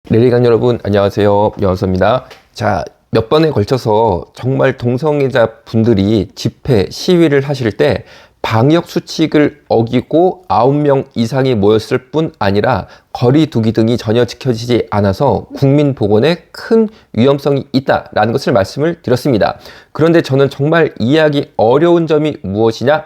레리강 여러분 안녕하세요. 여호수입니다. 자, 몇 번에 걸쳐서 정말 동성애자 분들이 집회, 시위를 하실 때 방역 수칙을 어기고 9명 이상이 모였을 뿐 아니라 거리 두기 등이 전혀 지켜지지 않아서 국민 보건에 큰 위험성이 있다라는 것을 말씀을 드렸습니다. 그런데 저는 정말 이해하기 어려운 점이 무엇이냐?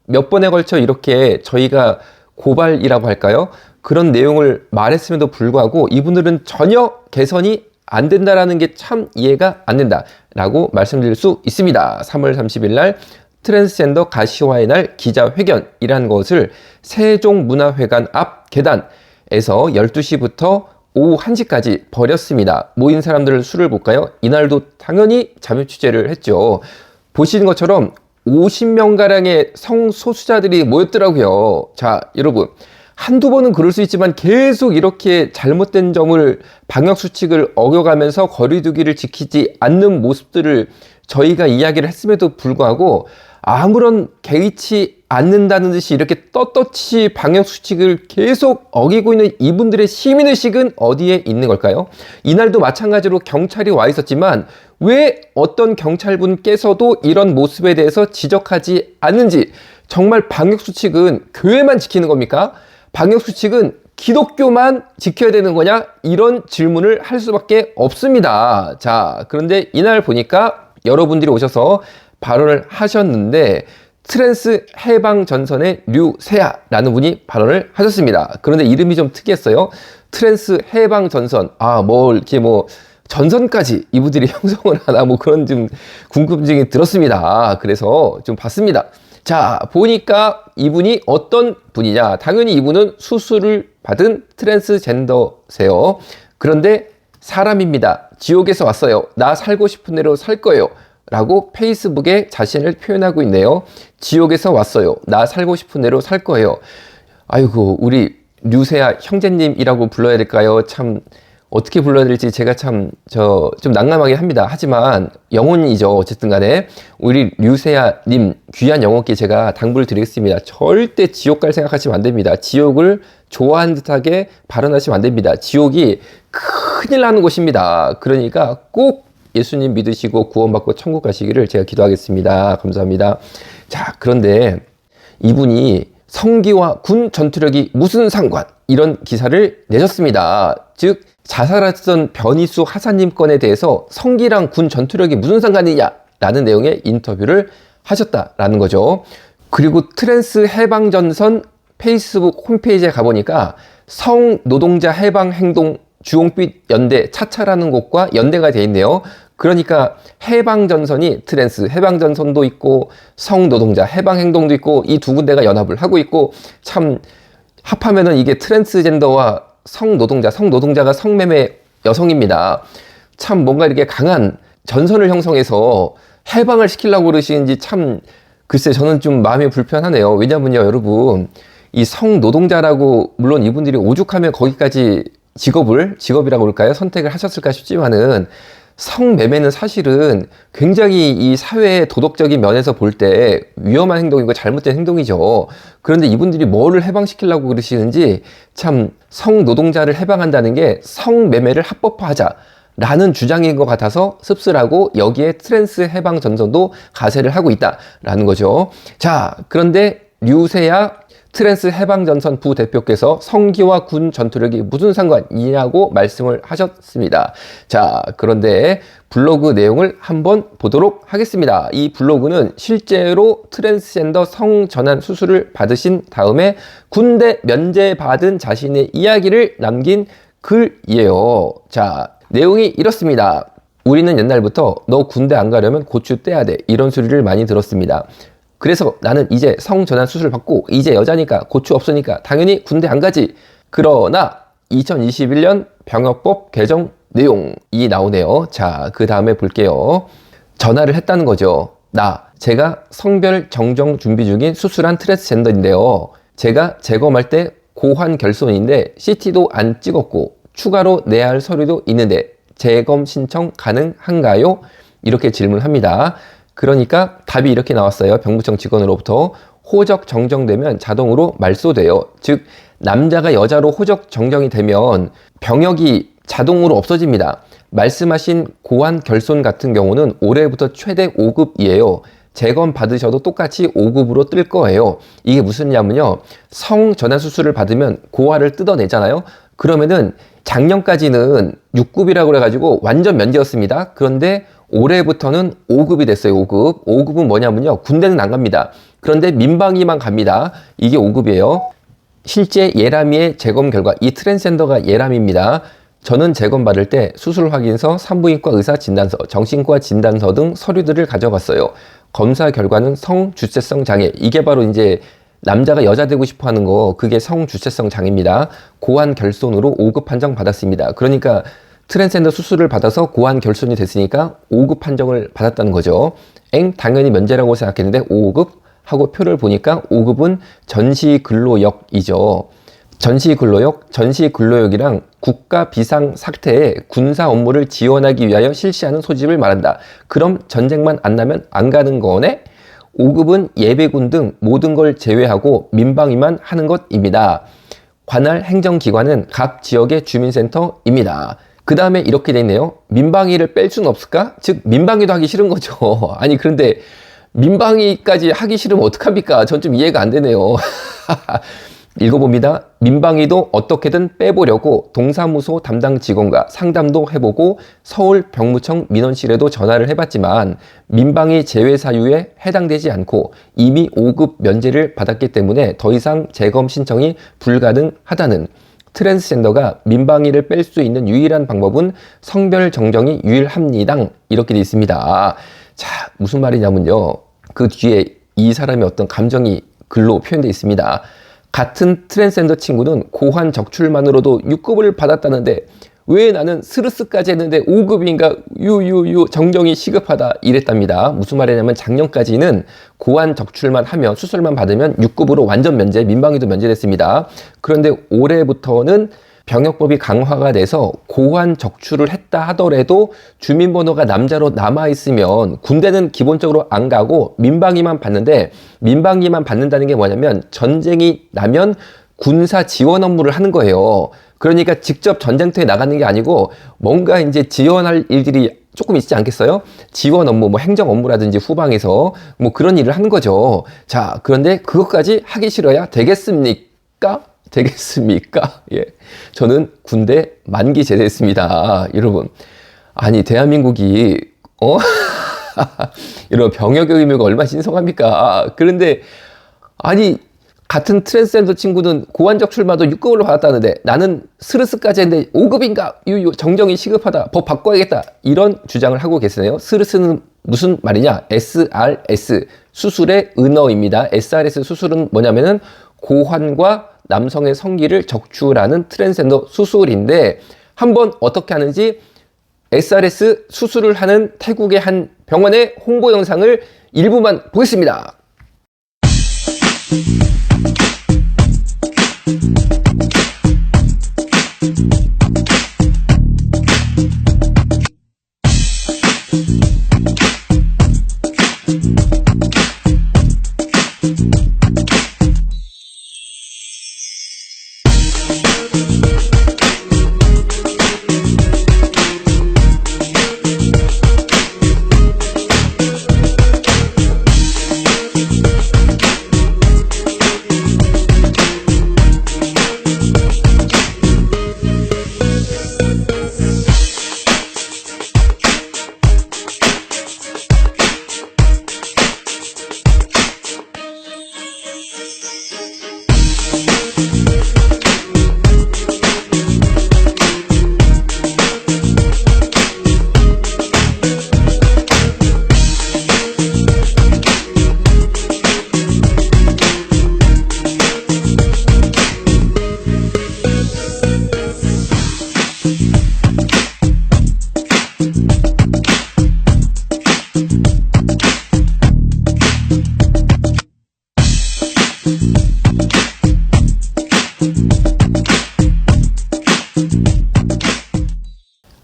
몇 번에 걸쳐 이렇게 저희가 고발이라고 할까요? 그런 내용을 말했음에도 불구하고 이분들은 전혀 개선이 안 된다라는 게 참 이해가 안 된다라고 말씀드릴 수 있습니다. 3월 30일 날 트랜스젠더 가시화의 날 기자회견이라는 것을 세종문화회관 앞 계단에서 12시부터 오후 1시까지 벌였습니다. 모인 사람들을 수를 볼까요? 이날도 당연히 자매 취재를 했죠. 보시는 것처럼 50명가량의 성소수자들이 모였더라고요. 자, 여러분. 한두 번은 그럴 수 있지만 계속 이렇게 잘못된 점을 방역수칙을 어겨가면서 거리두기를 지키지 않는 모습들을 저희가 이야기를 했음에도 불구하고 아무런 개의치 않는다는 듯이 이렇게 떳떳이 방역수칙을 계속 어기고 있는 이분들의 시민의식은 어디에 있는 걸까요? 이날도 마찬가지로 경찰이 와 있었지만 왜 어떤 경찰분께서도 이런 모습에 대해서 지적하지 않는지, 정말 방역수칙은 교회만 지키는 겁니까? 방역수칙은 기독교만 지켜야 되는 거냐? 이런 질문을 할 수밖에 없습니다. 자, 그런데 이날 보니까 여러분들이 오셔서 발언을 하셨는데 트랜스 해방전선의 류세아라는 분이 발언을 하셨습니다. 그런데 이름이 좀 특이했어요. 트랜스 해방전선. 이렇게 전선까지 이분들이 형성을 하나 그런 좀 궁금증이 들었습니다. 그래서 좀 봤습니다. 자, 보니까 이분이 어떤 분이냐. 당연히 이분은 수술을 받은 트랜스젠더세요. 그런데 사람입니다. 지옥에서 왔어요. 나 살고 싶은 대로 살 거예요. 라고 페이스북에 자신을 표현하고 있네요. 지옥에서 왔어요. 나 살고 싶은 대로 살 거예요. 아이고, 우리 류세아 형제님이라고 불러야 될까요? 참 어떻게 불러야 될지 제가 좀 난감하게 합니다. 하지만 영혼이죠. 어쨌든 간에 우리 류세아님 귀한 영혼께 제가 당부를 드리겠습니다. 절대 지옥 갈 생각하시면 안 됩니다. 지옥을 좋아하는 듯하게 발언하시면 안 됩니다. 지옥이 큰일 나는 곳입니다. 그러니까 꼭 예수님 믿으시고 구원받고 천국 가시기를 제가 기도하겠습니다. 감사합니다. 자, 그런데 이분이 성기와 군 전투력이 무슨 상관? 이런 기사를 내셨습니다. 즉 자살하셨던 변희수 하사님 건에 대해서 성기랑 군 전투력이 무슨 상관이냐? 라는 내용의 인터뷰를 하셨다라는 거죠. 그리고 트랜스 해방전선 페이스북 홈페이지에 가보니까 성노동자 해방행동 주홍빛 연대 차차라는 곳과 연대가 되어 있네요. 그러니까 해방전선이 트랜스 해방전선도 있고 성노동자 해방행동도 있고 이 두 군데가 연합을 하고 있고, 참 합하면은 이게 트랜스젠더와 성노동자가 성매매 여성입니다. 참 뭔가 이렇게 강한 전선을 형성해서 해방을 시키려고 그러시는지 참 글쎄 저는 좀 마음이 불편하네요. 왜냐면요, 여러분, 이 성노동자라고 물론 이분들이 오죽하면 거기까지 직업이라고 그럴까요? 선택을 하셨을까 싶지만은 성매매는 사실은 굉장히 이 사회의 도덕적인 면에서 볼 때 위험한 행동이고 잘못된 행동이죠. 그런데 이분들이 뭐를 해방시키려고 그러시는지, 참 성노동자를 해방한다는 게 성매매를 합법화하자라는 주장인 것 같아서 씁쓸하고, 여기에 트랜스 해방 전선도 가세를 하고 있다라는 거죠. 자, 그런데 류세아 트랜스 해방전선 부대표께서 성기와 군 전투력이 무슨 상관이냐고 말씀을 하셨습니다. 자, 그런데 블로그 내용을 한번 보도록 하겠습니다. 이 블로그는 실제로 트랜스젠더 성전환 수술을 받으신 다음에 군대 면제받은 자신의 이야기를 남긴 글이에요. 자, 내용이 이렇습니다. 우리는 옛날부터 너 군대 안 가려면 고추 떼야 돼, 이런 소리를 많이 들었습니다. 그래서 나는 이제 성전환 수술 받고 이제 여자니까 고추 없으니까 당연히 군대 안 가지. 그러나 2021년 병역법 개정 내용이 나오네요. 자, 그 다음에 볼게요. 전화를 했다는 거죠. 제가 성별 정정 준비 중인 수술한 트랜스젠더인데요. 제가 재검할 때 고환 결손인데 CT도 안 찍었고 추가로 내야 할 서류도 있는데 재검 신청 가능한가요? 이렇게 질문합니다. 그러니까 답이 이렇게 나왔어요. 병무청 직원으로부터. 호적 정정되면 자동으로 말소돼요. 즉 남자가 여자로 호적 정정이 되면 병역이 자동으로 없어집니다. 말씀하신 고환 결손 같은 경우는 올해부터 최대 5급이에요. 재검 받으셔도 똑같이 5급으로 뜰 거예요. 이게 무슨 냐면요. 성전환 수술을 받으면 고환을 뜯어내잖아요. 그러면은 작년까지는 6급이라고 그래가지고 완전 면제였습니다. 그런데 올해부터는 5급이 됐어요. 5급. 5급은 뭐냐면요. 군대는 안 갑니다. 그런데 민방위만 갑니다. 이게 5급이에요. 실제 예람이의 재검 결과, 이 트랜스젠더가 예람입니다. 저는 재검 받을 때 수술 확인서, 산부인과 의사 진단서, 정신과 진단서 등 서류들을 가져갔어요. 검사 결과는 성주체성 장애. 이게 바로 이제 남자가 여자 되고 싶어 하는 거, 그게 성주체성 장애입니다. 고환 결손으로 5급 판정 받았습니다. 그러니까 트랜스젠더 수술을 받아서 고환 결손이 됐으니까 5급 판정을 받았다는 거죠. 당연히 면제라고 생각했는데 5급 하고 표를 보니까 5급은 전시근로역이죠. 전시근로역이랑 국가 비상 사태에 군사 업무를 지원하기 위하여 실시하는 소집을 말한다. 그럼 전쟁만 안 나면 안 가는 거네? 5급은 예비군 등 모든 걸 제외하고 민방위만 하는 것입니다. 관할 행정기관은 각 지역의 주민센터입니다. 그 다음에 이렇게 돼 있네요. 민방위를 뺄 수는 없을까? 즉 민방위도 하기 싫은 거죠. 아니 그런데 민방위까지 하기 싫으면 어떡합니까? 전 좀 이해가 안 되네요. 읽어봅니다. 민방위도 어떻게든 빼보려고 동사무소 담당 직원과 상담도 해보고 서울 병무청 민원실에도 전화를 해봤지만 민방위 제외 사유에 해당되지 않고 이미 5급 면제를 받았기 때문에 더 이상 재검 신청이 불가능하다는, 트랜스젠더가 민방위를 뺄 수 있는 유일한 방법은 성별 정정이 유일합니다. 이렇게 돼 있습니다. 자, 무슨 말이냐면요. 그 뒤에 이 사람의 어떤 감정이 글로 표현되어 있습니다. 같은 트랜스젠더 친구는 고환 적출만으로도 6급을 받았다는데 왜 나는 스르스까지 했는데 5급인가 정정이 시급하다 이랬답니다. 무슨 말이냐면 작년까지는 고환 적출만 하면 수술만 받으면 6급으로 완전 면제, 민방위도 면제됐습니다. 그런데 올해부터는 병역법이 강화가 돼서 고환 적출을 했다 하더라도 주민번호가 남자로 남아있으면 군대는 기본적으로 안 가고 민방위만 받는데, 민방위만 받는다는 게 뭐냐면 전쟁이 나면 군사 지원 업무를 하는 거예요. 그러니까 직접 전쟁터에 나가는 게 아니고 뭔가 이제 지원할 일들이 조금 있지 않겠어요? 지원 업무, 뭐 행정 업무라든지 후방에서 뭐 그런 일을 하는 거죠. 자, 그런데 그것까지 하기 싫어야 되겠습니까? 예. 저는 군대 만기 제대했습니다. 여러분. 아니, 대한민국이, 이런 병역의 의무가 얼마나 신성합니까? 그런데, 아니, 같은 트랜스젠더 친구는 고환 적출마도 6급으로 받았다는데 나는 스르스까지 했는데 5급인가? 정정이 시급하다. 법 바꿔야겠다. 이런 주장을 하고 계시네요. 스르스는 무슨 말이냐? SRS, 수술의 은어입니다. SRS 수술은 뭐냐면은 고환과 남성의 성기를 적출하는 트랜스젠더 수술인데, 한번 어떻게 하는지 SRS 수술을 하는 태국의 한 병원의 홍보 영상을 일부만 보겠습니다.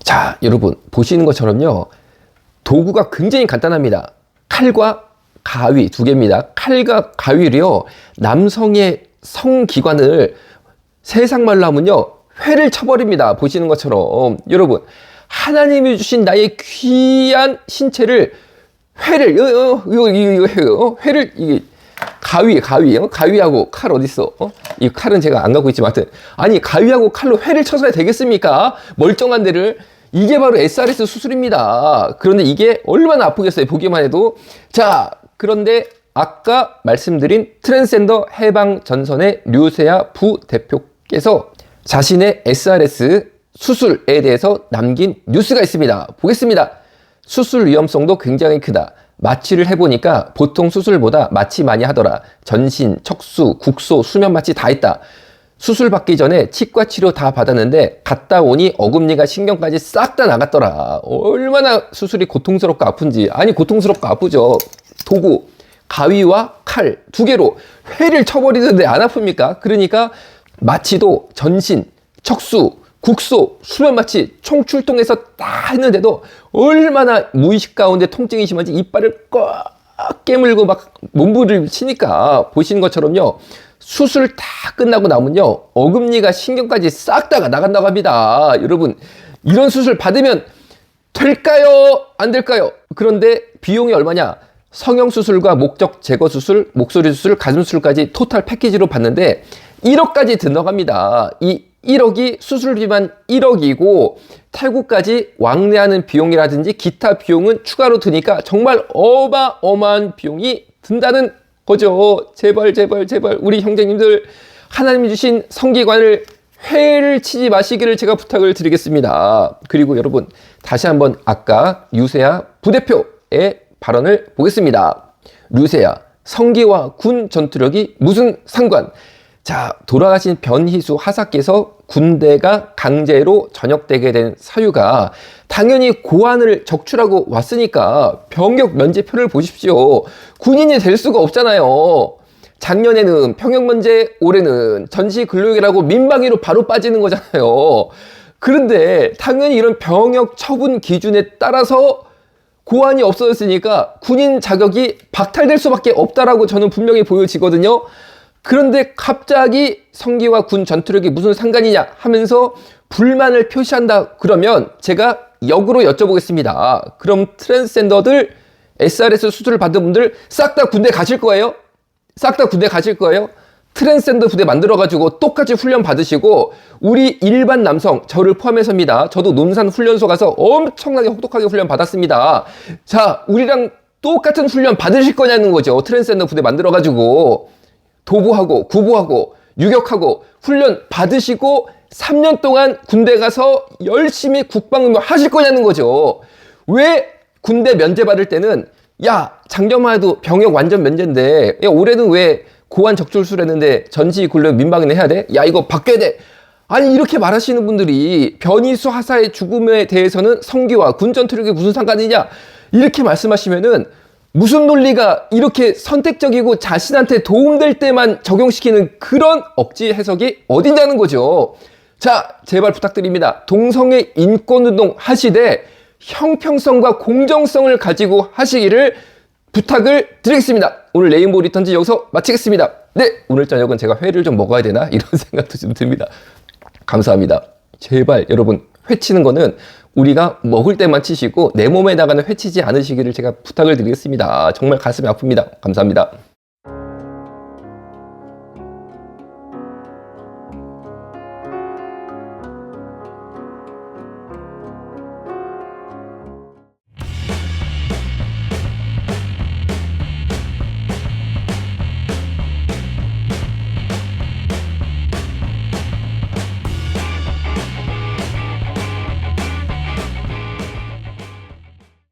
자, 여러분 보시는 것처럼요, 도구가 굉장히 간단합니다. 칼과 가위 두 개입니다. 칼과 가위로요, 남성의 성기관을 세상 말로 하면요 회를 쳐버립니다. 보시는 것처럼. 여러분, 하나님이 주신 나의 귀한 신체를 회를, 회를, 이게, 가위하고 칼 어딨어? 이 칼은 제가 안 갖고 있지만, 하여튼. 아니, 가위하고 칼로 회를 쳐서야 되겠습니까? 멀쩡한 데를. 이게 바로 SRS 수술입니다. 그런데 이게 얼마나 아프겠어요, 보기만 해도. 자, 그런데 아까 말씀드린 트랜스젠더 해방전선의 류세아 부대표께서 자신의 SRS 수술에 대해서 남긴 뉴스가 있습니다. 보겠습니다. 수술 위험성도 굉장히 크다. 마취를 해보니까 보통 수술보다 마취 많이 하더라. 전신, 척수, 국소, 수면 마취 다 했다. 수술 받기 전에 치과 치료 다 받았는데 갔다 오니 어금니가 신경까지 싹 다 나갔더라. 얼마나 수술이 고통스럽고 아픈지. 아니, 고통스럽고 아프죠. 도구, 가위와 칼 두 개로 회를 쳐버리는데 안 아픕니까? 그러니까 마취도 전신, 척수, 국소, 수면 마취 총 출동해서 다 했는데도 얼마나 무의식 가운데 통증이 심한지 이빨을 꽉 깨물고 막 몸부림을 치니까 보시는 것처럼요. 수술 다 끝나고 나면요. 어금니가 신경까지 싹 다 나간다고 합니다. 여러분, 이런 수술 받으면 될까요? 안 될까요? 그런데 비용이 얼마냐? 성형수술과 목적 제거 수술, 목소리 수술, 가슴 수술까지 토탈 패키지로 받는데 1억까지 들어갑니다. 이 1억이 수술비만 1억이고 탈구까지 왕래하는 비용이라든지 기타 비용은 추가로 드니까 정말 어마어마한 비용이 든다는 거죠. 제발 우리 형제님들 하나님이 주신 성기관을 회를 치지 마시기를 제가 부탁을 드리겠습니다. 그리고 여러분, 다시 한번 아까 류세아 부대표의 발언을 보겠습니다. 류세아, 성기와 군 전투력이 무슨 상관? 자, 돌아가신 변희수 하사께서 군대가 강제로 전역되게 된 사유가 당연히 고안을 적출하고 왔으니까 병역 면제표를 보십시오. 군인이 될 수가 없잖아요. 작년에는 평역 면제, 올해는 전시 근로역이라고 민방위로 바로 빠지는 거잖아요. 그런데 당연히 이런 병역 처분 기준에 따라서 고안이 없어졌으니까 군인 자격이 박탈될 수밖에 없다라고 저는 분명히 보여지거든요. 그런데 갑자기 성기와 군 전투력이 무슨 상관이냐 하면서 불만을 표시한다 그러면 제가 역으로 여쭤보겠습니다. 그럼 트랜스젠더들 SRS 수술을 받은 분들 싹 다 군대 가실 거예요? 싹 다 군대 가실 거예요? 트랜스젠더 부대 만들어가지고 똑같이 훈련 받으시고 우리 일반 남성, 저를 포함해서입니다. 저도 논산 훈련소 가서 엄청나게 혹독하게 훈련 받았습니다. 자, 우리랑 똑같은 훈련 받으실 거냐는 거죠. 트랜스젠더 부대 만들어가지고 도보하고 구보하고 유격하고 훈련 받으시고 3년 동안 군대 가서 열심히 국방의무 하실 거냐는 거죠. 왜 군대 면제 받을 때는 야, 작년만 해도 병역 완전 면제인데 야, 올해는 왜 고안 적출술 했는데 전시 근로역 민방위는 해야 돼? 야, 이거 바뀌어야 돼. 아니, 이렇게 말하시는 분들이 변희수 하사의 죽음에 대해서는 성기와 군 전투력이 무슨 상관이냐 이렇게 말씀하시면은 무슨 논리가 이렇게 선택적이고 자신한테 도움될 때만 적용시키는 그런 억지 해석이 어딨냐는 거죠. 자, 제발 부탁드립니다. 동성애 인권운동 하시되 형평성과 공정성을 가지고 하시기를 부탁을 드리겠습니다. 오늘 레인보우 리턴즈 여기서 마치겠습니다. 네, 오늘 저녁은 제가 회를 좀 먹어야 되나? 이런 생각도 좀 듭니다. 감사합니다. 제발 여러분, 회 치는 거는 우리가 먹을 때만 치시고 내 몸에 나가는 회 치지 않으시기를 제가 부탁을 드리겠습니다. 정말 가슴이 아픕니다. 감사합니다.